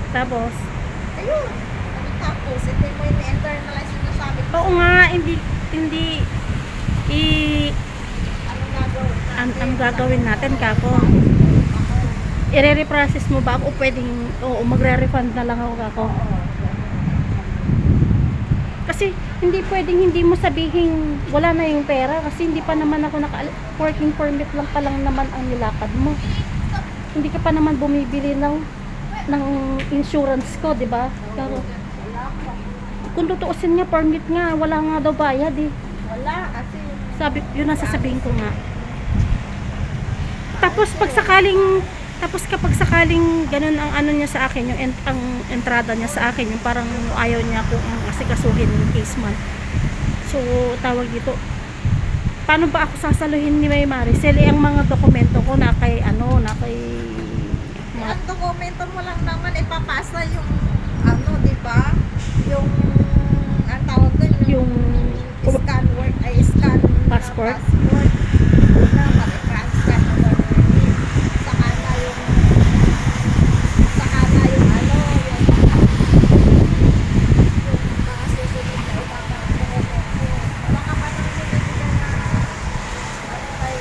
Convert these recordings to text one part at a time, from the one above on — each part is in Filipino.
Tapos, Ayun. Tapos, hindi mo in-internalize yung nasabi ko. oo nga, hindi, i, Anong gagawin natin? ang gagawin natin, kako. I-re-process mo ba ako o pwedeng, oo, magre-refund na lang ako, kako. Kasi, hindi pwedeng hindi mo sabihin, wala na yung pera, kasi hindi pa naman ako working permit lang pa lang naman ang nilakad mo. Hindi ka pa naman bumibili ng insurance ko, di ba? Pero, kung tutuusin nga, permit nga, wala nga daw bayad eh. Wala, kasi Sabi, yun ang sasabihin ko nga. Tapos kapag sakaling ganun ang ano niya sa akin, yung ang entrada niya sa akin, yung parang ayaw niya kung asikasuhin yung case man. So, tawag dito, paano ba ako sasaluhin ni May Maricel? Ang mga dokumento ko na kay ang dokumento mo lang naman ipapasa yung ano, di ba? Yung ang tawag doon yung scan work ay scan passport. passport na mag-scan mo doon. Saka na yung ano yung mga susunod na ipapasa. Wala ka pa naman nabigyan na ano kay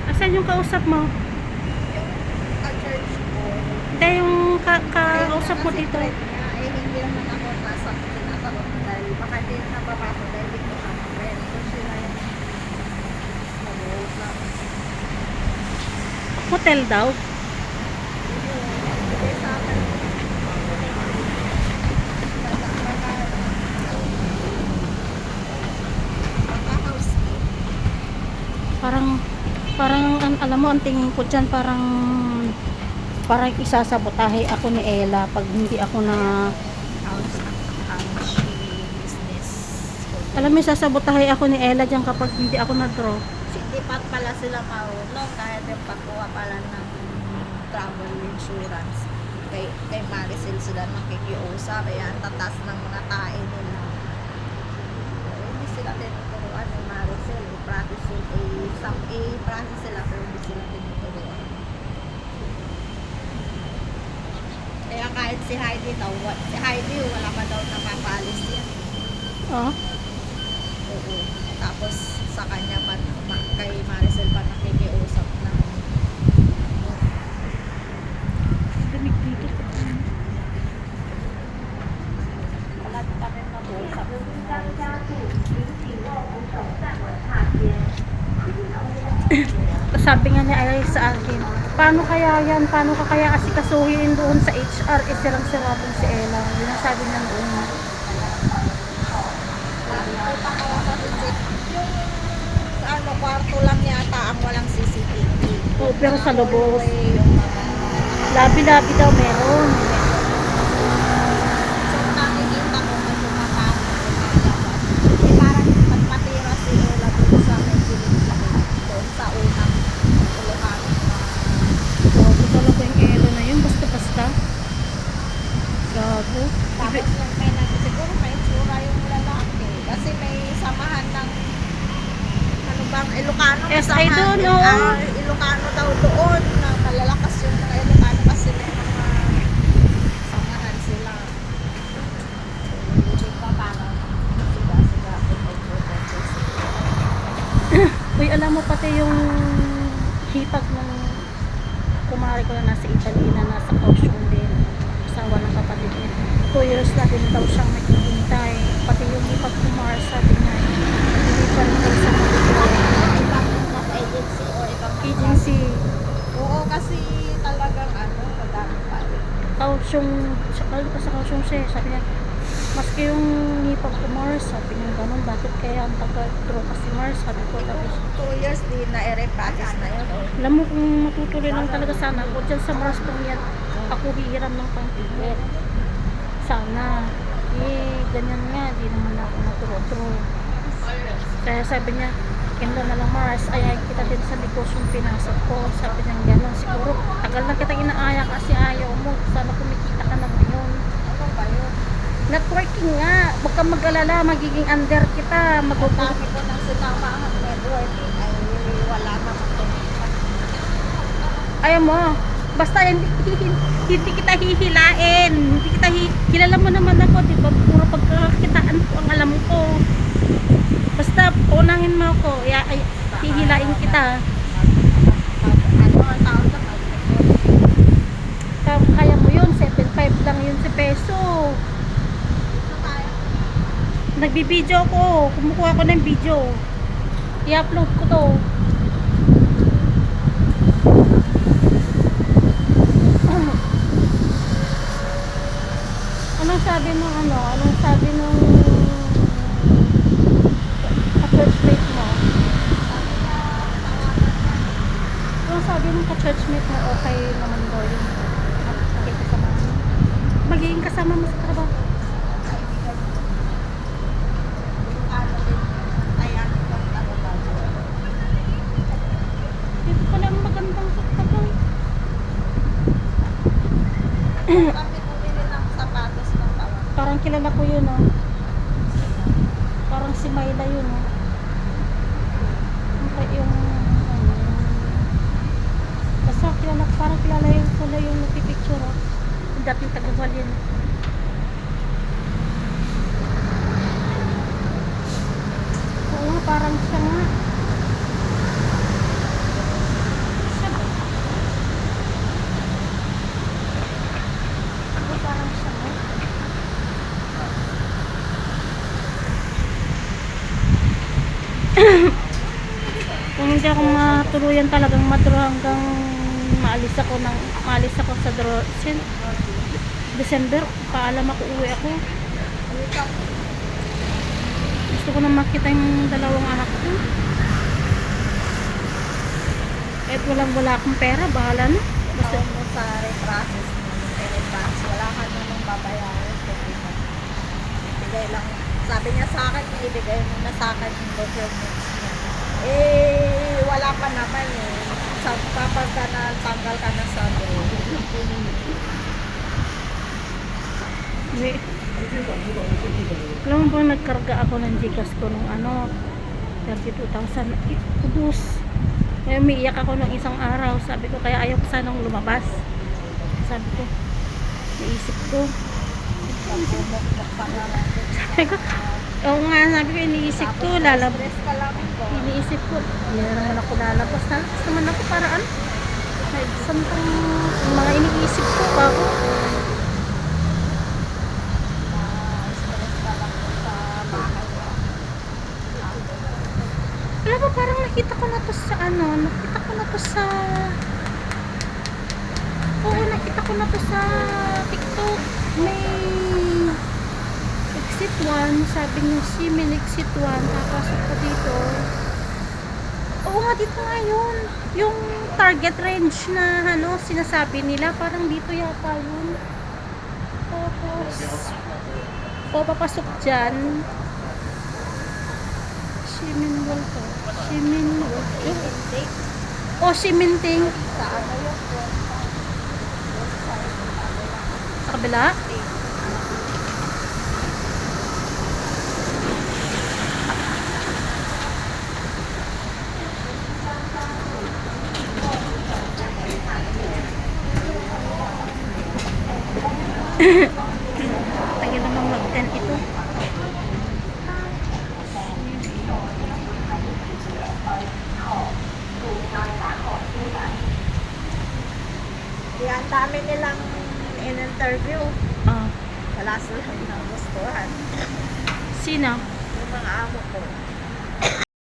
Asan yung kausap mo? ka-church ko. Hindi, yung kausap mo dito. Eh, hindi naman ako nasa tinatanong dahil baka hindi na nababasa dahil hindi ko siya friend. So, sila yung nag-uusap. Hotel daw. Hindi sa akin. Pagka-housekeep. Parang alam mo, ang tingin ko dyan, parang isasabotahe ako ni Ella pag hindi ako na, Business. alam mo, isasabotahe ako ni Ella dyan kapag hindi ako na-draw. Hindi pa pala sila marunong kahit yung pagkuha pala ng travel insurance. Kay Maricel sila nakikiusap. Kaya ang tatas ng mga tae nila. Hindi sila tinuturuan ng Maricel. I-practice sila pero hindi sila tinuturuan. Kaya kahit si Heidi wala pa daw napapalis yan. Oh, Oo. Tapos sa kanya pa, kay Maricel pa nakikiusap na. damig dito. Wala pa rin mag-uusap. Sabi nga ni Ay sa akin, paano kaya yan? Paano ka kaya asikasuhin doon sa HR? Sirang-sira doon si Ella. Yun ang sabi niya doon. Yung ano, kwarto lang yata ang walang CCTV. Oo, pero sa lubos. Yung mga Labi-labi daw meron. so nakikita ko may pumapasok lumalabas. Eh parang magpatira si Ella doon sa may doon sa unang uluhan. Gago talaga yung Ella na yun. Basta-basta. Gago. Tapos siguro may tsura yung lalaki. Kasi may samahan ng ano bang Ilocano. Yes, I samahan don't din. know. Ilocano daw doon na malalakas yung mga Ilocano kasi may mga samahan sila. So, hindi pa parang siga-siga Uy, alam mo pati yung hipag ng kumari ko na nasa Italy na nasa caution din. 2 years na din daw siyang naghihintay. Pati yung ipag-kumar, sabi niya, hindi pa rin daw siya mag-graduate. Ibang agency or ibang Agency, Oo, kasi talagang madami pa rin. kausyong, sa kausyong siya, sabi niya, maski yung ipag-kumar, sabi niya ganun, bakit kaya ang taga-draw kasi Mars, sabi ko, tapos 2 years din na i-repractice na yun. alam mo kung matutuloy lang talaga sana ako dyan sa Mars kung yan ako hihiram ng pang-ticket sana ganyan nga di naman ako naturo-turo kaya sabi niya kenda na lang Mars ayaw kita din sa negosyong pinasok ko sabi niya gano'n siguro tagal na kita inaaya kasi ayaw mo sana kumikita ka na ngayon Ano ba yun? networking nga huwag kang mag-alala magiging under kita Ang magugulong dami ko ng sinama ang networking ay wala naman tumita. ayaw mo basta hindi kita hihilain hindi kita kilala mo naman ako di ba puro pagkakitaan ko ang alam ko basta unangin mo ako hihilain kita Ano ang tawag sa kaya mo yun 7.5 lang yun sa peso nagbibideo ko kumukuha ko ng video i-upload ko to anong sabi nung ka-churchmate mo anong sabi nung ka-churchmate mo okay naman daw yung magiging kasama mo sa trabaho dito pala ang magandang saktagang Kami bumili ng sapatos ng tawag. parang kilala ko yun oh. Parang si Mayla yun oh. Yung basta kilala parang kilala yung pala yung nagpipicture oh. Yung dating taga-Val yun oo nga parang siya nga siya ba? Oo, parang siya nga kung hindi ako matuluyan talagang madro hanggang maalis ako sa December paalam ako uwi ako gusto ko na makita yung dalawang anak ko kahit wala akong pera bahala na basta Tawag mo sa reprocess mo ng advance. Wala ka namang babayaran. Ibigay lang. Sabi niya sa akin, ibigay mo na sa akin yung documents niya. Wala pa naman eh. Kapag ka na tanggal ka na sa draw. Wait. Alam mo ba nagkarga ako ng Gcash ko nung 32,000 ubus kaya umiiyak ako nung isang araw sabi ko kaya ayaw ko sanang lumabas sabi ko naisip ko sabi ko oo nga sabi ko iniisip ko lalabas Stress ka lang po. iniisip ko hindi na naman ako lalabas halos naman ako paraan may santang mga iniisip ko pa ako Stress ka lang po sa bahay mo. alam mo parang nakita ko na to sa nakita ko na to sa TikTok may exit 1 sabi niya Simin exit 1 papasok ko dito oo nga dito nga yun yung target range na sinasabi nila parang dito yata yun tapos papasok dyan Siminwal to. Siminwal. O, Siminting. Sa ano yun po? Sa kabila? Tagal namang mag-10 ito. Kaya ang dami nilang in-interview. Ah. Wala silang nagustuhan. Sino? Yung mga amo ko.